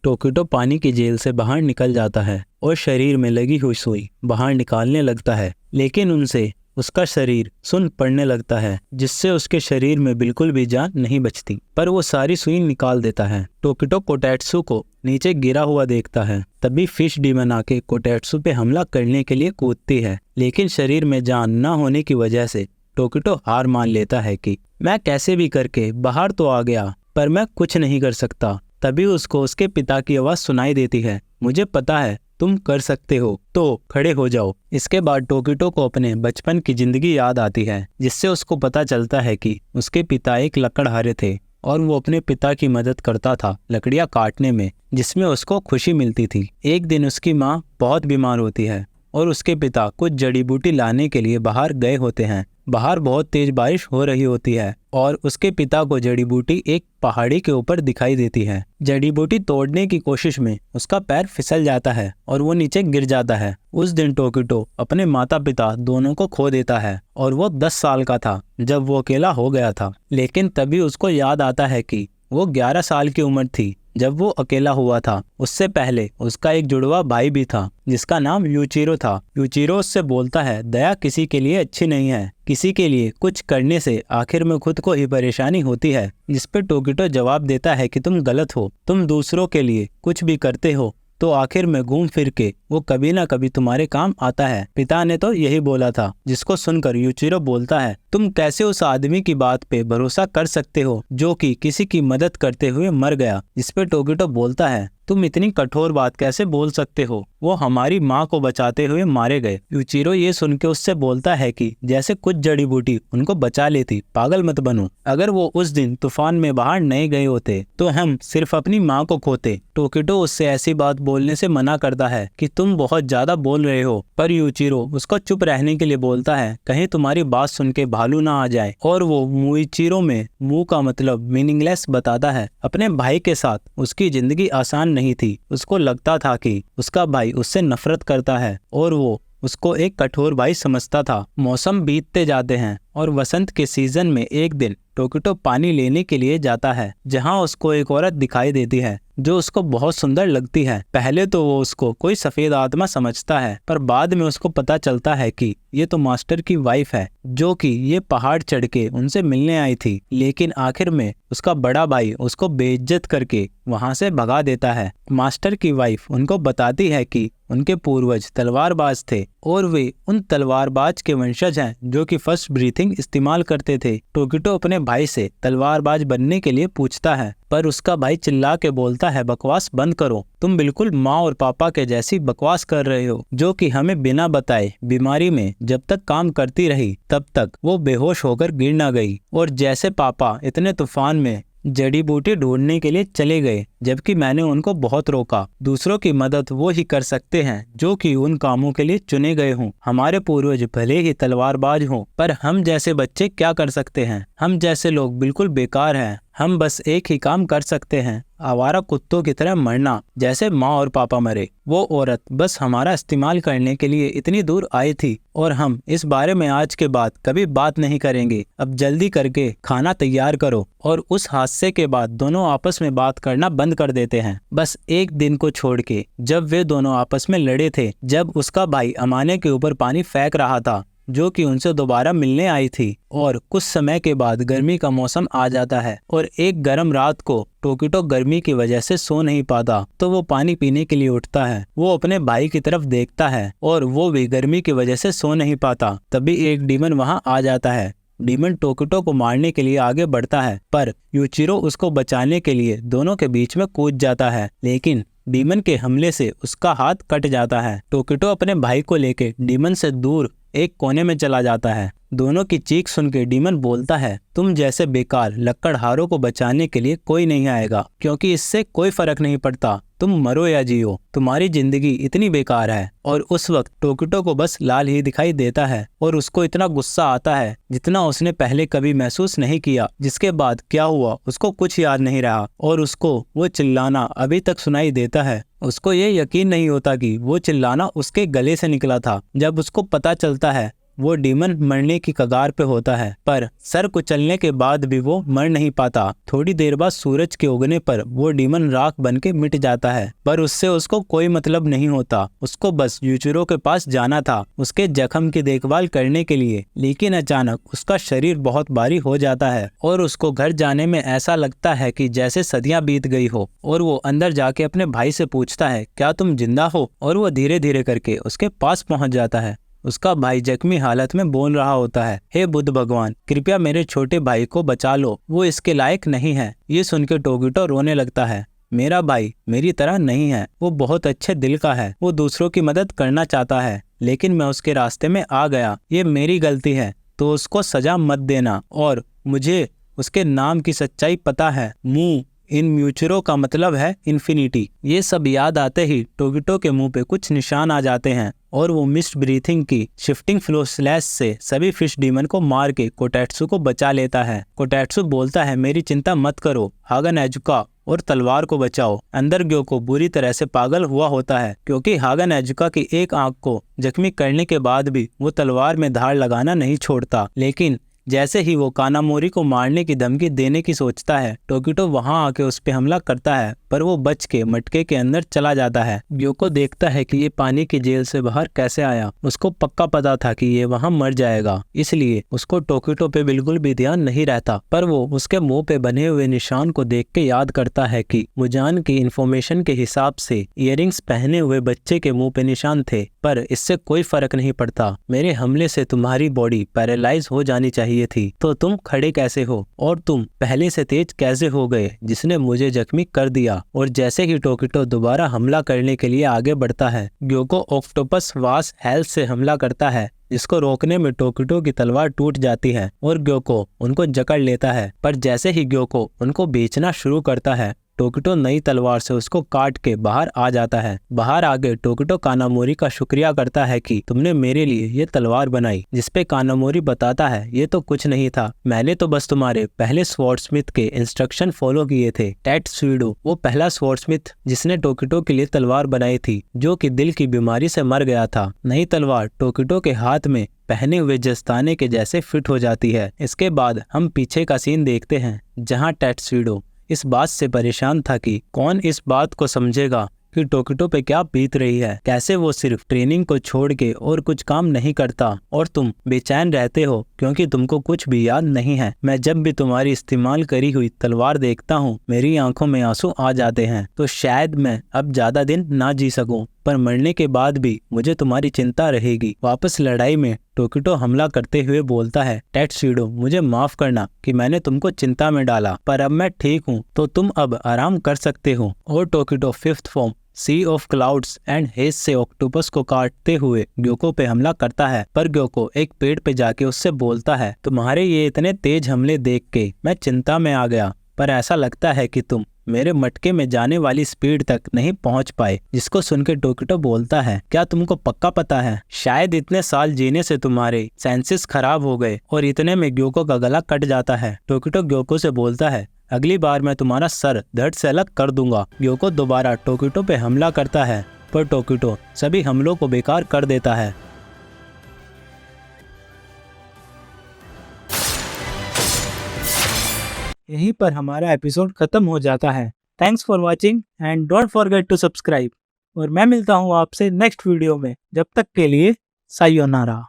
टोकिटो पानी की जेल से बाहर निकल जाता है और शरीर में लगी हुई सुई बाहर निकालने लगता है, लेकिन उनसे उसका शरीर सुन्न पड़ने लगता है, जिससे उसके शरीर में बिल्कुल भी जान नहीं बचती। पर वो सारी सुई निकाल देता है। टोकिटो कोटेत्सु को नीचे गिरा हुआ देखता है। तभी फिश डीमन आके कोटेत्सु पे हमला करने के लिए कूदती है, लेकिन शरीर में जान न होने की वजह से टोकिटो हार मान लेता है कि मैं कैसे भी करके बाहर तो आ गया, पर मैं कुछ नहीं कर सकता। तभी उसको उसके पिता की आवाज सुनाई देती है, मुझे पता है तुम कर सकते हो, तो खड़े हो जाओ। इसके बाद टोकिटो को अपने बचपन की जिंदगी याद आती है, जिससे उसको पता चलता है कि उसके पिता एक लकड़हारे थे और वो अपने पिता की मदद करता था लकड़ियां काटने में, जिसमें उसको खुशी मिलती थी। एक दिन उसकी माँ बहुत बीमार होती है और उसके पिता कुछ जड़ी बूटी लाने के लिए बाहर गए होते हैं। बाहर बहुत तेज बारिश हो रही होती है और उसके पिता को जड़ी बूटी एक पहाड़ी के ऊपर दिखाई देती है। जड़ी बूटी तोड़ने की कोशिश में उसका पैर फिसल जाता है और वो नीचे गिर जाता है। उस दिन टोकिटो अपने माता पिता दोनों को खो देता है और वो 10 साल का था जब वो अकेला हो गया था। लेकिन तभी उसको याद आता है कि वो 11 साल की उम्र थी जब वो अकेला हुआ था। उससे पहले उसका एक जुड़वा भाई भी था जिसका नाम यूचिरो था। यूचिरो उससे बोलता है, दया किसी के लिए अच्छी नहीं है, किसी के लिए कुछ करने से आखिर में खुद को ही परेशानी होती है। जिस पे टोकिटो जवाब देता है कि तुम गलत हो, तुम दूसरों के लिए कुछ भी करते हो तो आखिर में घूम फिर के वो कभी ना कभी तुम्हारे काम आता है। पिता ने तो यही बोला था। जिसको सुनकर यूचिरो बोलता है, तुम कैसे उस आदमी की बात पे भरोसा कर सकते हो जो कि किसी की मदद करते हुए मर गया। जिस पे टोकिटो बोलता है, तुम इतनी कठोर बात कैसे बोल सकते हो, वो हमारी माँ को बचाते हुए मारे गए। यूचिरो ये सुन के उससे बोलता है कि जैसे कुछ जड़ी बूटी उनको बचा लेती, पागल मत बनो। अगर वो उस दिन तूफान में बाहर नहीं गए होते तो हम सिर्फ अपनी माँ को खोते। टोकिटो उससे ऐसी बात बोलने से मना करता है कि तुम बहुत ज्यादा बोल रहे हो, पर यूचिरो उसको चुप रहने के लिए बोलता है, कहीं तुम्हारी बात सुन के भालू ना आ जाए। और वो मुइचिरो में मुंह का मतलब मीनिंगलेस बताता है। अपने भाई के साथ उसकी जिंदगी आसान नहीं थी। उसको लगता था कि उसका भाई उससे नफरत करता है और वो उसको एक कठोर भाई समझता था। मौसम बीतते जाते हैं और वसंत के सीजन में एक दिन टोकिटो पानी लेने के लिए जाता है, जहां उसको एक औरत दिखाई देती है जो उसको बहुत सुंदर लगती है। पहले तो वो उसको कोई सफेद आत्मा समझता है, पर बाद में उसको पता चलता है कि ये तो मास्टर की वाइफ है जो कि ये पहाड़ चढ़ के उनसे मिलने आई थी। लेकिन आखिर में उसका बड़ा भाई उसको बेइज्जत करके वहां से भगा देता है। मास्टर की वाइफ उनको बताती है कि उनके पूर्वज तलवारबाज थे और वे उन तलवारबाज के वंशज हैं जो कि फर्स्ट ब्रीथिंग इस्तेमाल करते थे। टोकिटो अपने भाई से तलवारबाज बनने के लिए पूछता है, पर उसका भाई चिल्ला के बोलता है, बकवास बंद करो, तुम बिल्कुल माँ और पापा के जैसी बकवास कर रहे हो, जो कि हमें बिना बताए बीमारी में जब तक काम करती रही तब तक वो बेहोश होकर गिर ना गई। और जैसे पापा इतने तूफान में जड़ी बूटी ढूंढने के लिए चले गए, जबकि मैंने उनको बहुत रोका। दूसरों की मदद वो ही कर सकते हैं जो कि उन कामों के लिए चुने गए हों। हमारे पूर्वज भले ही तलवारबाज हों, पर हम जैसे बच्चे क्या कर सकते हैं। हम जैसे लोग बिल्कुल बेकार हैं। हम बस एक ही काम कर सकते हैं, आवारा कुत्तों की तरह मरना, जैसे माँ और पापा मरे। वो औरत बस हमारा इस्तेमाल करने के लिए इतनी दूर आई थी और हम इस बारे में आज के बाद कभी बात नहीं करेंगे। अब जल्दी करके खाना तैयार करो। और उस हादसे के बाद दोनों आपस में बात करना बंद कर देते हैं, बस एक दिन को छोड़ के जब वे दोनों आपस में लड़े थे, जब उसका भाई अमाने के ऊपर पानी फेंक रहा था जो कि उनसे दोबारा मिलने आई थी। और कुछ समय के बाद गर्मी का मौसम आ जाता है और एक गर्म रात को टोकिटो गर्मी की वजह से सो नहीं पाता, तो वो पानी पीने के लिए उठता है। वो अपने भाई की तरफ देखता है और वो भी गर्मी की वजह से सो नहीं पाता। तभी एक डीमन वहां आ जाता है। डीमन टोकिटो को मारने के लिए आगे बढ़ता है, पर यूचिरो उसको बचाने के लिए दोनों के बीच में कूद जाता है, लेकिन डीमन के हमले से उसका हाथ कट जाता है। टोकिटो अपने भाई को लेके डीमन से दूर एक कोने में चला जाता है। दोनों की चीख सुन के डीमन बोलता है, तुम जैसे बेकार लकड़हारों को बचाने के लिए कोई नहीं आएगा, क्योंकि इससे कोई फर्क नहीं पड़ता तुम मरो या जियो, तुम्हारी जिंदगी इतनी बेकार है। और उस वक्त टोकिटो को बस लाल ही दिखाई देता है और उसको इतना गुस्सा आता है जितना उसने पहले कभी महसूस नहीं किया। जिसके बाद क्या हुआ उसको कुछ याद नहीं रहा और उसको वो चिल्लाना अभी तक सुनाई देता है। उसको ये यकीन नहीं होता कि वो चिल्लाना उसके गले से निकला था। जब उसको पता चलता है वो डीमन मरने की कगार पे होता है, पर सर कुचलने के बाद भी वो मर नहीं पाता। थोड़ी देर बाद सूरज के उगने पर वो डीमन राख बन के मिट जाता है, पर उससे उसको कोई मतलब नहीं होता। उसको बस यूचिरो के पास जाना था उसके जख्म की देखभाल करने के लिए। लेकिन अचानक उसका शरीर बहुत भारी हो जाता है और उसको घर जाने में ऐसा लगता है कि जैसे सदियां बीत गई हो। और वो अंदर जाके अपने भाई से पूछता है, क्या तुम जिंदा हो? और वो धीरे धीरे करके उसके पास पहुंच जाता है। उसका भाई जख्मी हालत में बोल रहा होता है, हे बुद्ध भगवान, कृपया मेरे छोटे भाई को बचा लो, वो इसके लायक नहीं है। ये सुन के टोकिटो रोने लगता है। मेरा भाई मेरी तरह नहीं है, वो बहुत अच्छे दिल का है, वो दूसरों की मदद करना चाहता है, लेकिन मैं उसके रास्ते में आ गया, ये मेरी गलती है, तो उसको सजा मत देना। और मुझे उसके नाम की सच्चाई पता है, मुंह इन म्यूचुरो का मतलब है इन्फिनिटी। ये सब याद आते ही टोकिटो के मुंह पे कुछ निशान आ जाते हैं और वो मिस्ट ब्रीथिंग की शिफ्टिंग फ्लो स्लैश से सभी फिश डीमन को मार के कोटेत्सु को बचा लेता है। कोटेत्सु बोलता है, मेरी चिंता मत करो, हागा नेजुका और तलवार को बचाओ। अंदर ग्योको बुरी तरह से पागल हुआ होता है क्योंकि हागा नेजुका की एक आंख को जख्मी करने के बाद भी वो तलवार में धार लगाना नहीं छोड़ता। लेकिन जैसे ही वो कानामोरी को मारने की धमकी देने की सोचता है, टोकिटो वहां आके उस पे हमला करता है, पर वो बच के मटके के अंदर चला जाता है। ग्योको देखता है कि ये पानी की जेल से बाहर कैसे आया। उसको पक्का पता था कि ये वहां मर जाएगा, इसलिए उसको टोकिटो पे बिल्कुल भी ध्यान नहीं रहता। पर वो उसके मुंह पे बने हुए निशान को देख के याद करता है कि मुजान की इन्फॉर्मेशन के हिसाब से इयररिंग्स पहने हुए बच्चे के मुंह पे निशान थे, पर इससे कोई फर्क नहीं पड़ता। मेरे हमले से तुम्हारी बॉडी पैरालाइज हो जानी चाहिए थी, तो तुम खड़े कैसे हो? और तुम पहले से तेज कैसे हो गए जिसने मुझे जख्मी कर दिया? और जैसे ही टोकिटो दोबारा हमला करने के लिए आगे बढ़ता है, ग्योको ऑक्टोपस वास हेल्थ से हमला करता है, जिसको रोकने में टोकिटो की तलवार टूट जाती है और ग्योको उनको जकड़ लेता है। पर जैसे ही ग्योको उनको बेचना शुरू करता है, टोकिटो नई तलवार से उसको काट के बाहर आ जाता है। बाहर आगे टोकिटो कानामोरी का शुक्रिया करता है कि तुमने मेरे लिए ये तलवार बनाई, जिसपे कानामोरी बताता है, ये तो कुछ नहीं था, मैंने तो बस तुम्हारे पहले स्वॉर्डस्मिथ के इंस्ट्रक्शन फॉलो किए थे। टेत्सुइडो वो पहला स्वॉर्डस्मिथ जिसने टोकिटो के लिए तलवार बनाई थी, जो कि दिल की बीमारी से मर गया था। नई तलवार टोकिटो के हाथ में पहने हुए जस्ताने के जैसे फिट हो जाती है। इसके बाद हम पीछे का सीन देखते हैं, जहाँ टेत्सुइडो इस बात से परेशान था कि कौन इस बात को समझेगा कि टोकिटो पे क्या बीत रही है, कैसे वो सिर्फ ट्रेनिंग को छोड़ के और कुछ काम नहीं करता और तुम बेचैन रहते हो क्योंकि तुमको कुछ भी याद नहीं है। मैं जब भी तुम्हारी इस्तेमाल करी हुई तलवार देखता हूँ, मेरी आंखों में आंसू आ जाते हैं। तो शायद मैं अब ज्यादा दिन ना जी सकूं, पर मरने के बाद भी मुझे तुम्हारी चिंता रहेगी। वापस लड़ाई में टोकिटो हमला करते हुए बोलता है, टेत्सुइडो मुझे माफ करना कि मैंने तुमको चिंता में डाला, पर अब मैं ठीक हूँ, तो तुम अब आराम कर सकते हो। और Tokito fifth form sea of clouds and haze से ऑक्टोपस को काटते हुए ग्योको पे हमला करता है, पर ग्योको एक पेड़ पे जाके उससे बोलता है, तुम्हारे ये इतने तेज हमले देख के मैं चिंता में आ गया, पर ऐसा लगता है कि तुम मेरे मटके में जाने वाली स्पीड तक नहीं पहुंच पाए। जिसको सुन के टोकिटो बोलता है, क्या तुमको पक्का पता है, शायद इतने साल जीने से तुम्हारे सेंसेस खराब हो गए। और इतने में ग्योको का गला कट जाता है। टोकिटो ग्योको से बोलता है, अगली बार मैं तुम्हारा सर धड़ से अलग कर दूंगा। ग्योको दोबारा टोकिटो पे हमला करता है, पर टोकिटो सभी हमलों को बेकार कर देता है। यहीं पर हमारा एपिसोड खत्म हो जाता है। Thanks for watching and don't forget to subscribe. और मैं मिलता हूँ आपसे नेक्स्ट वीडियो में। जब तक के लिए सायोनारा।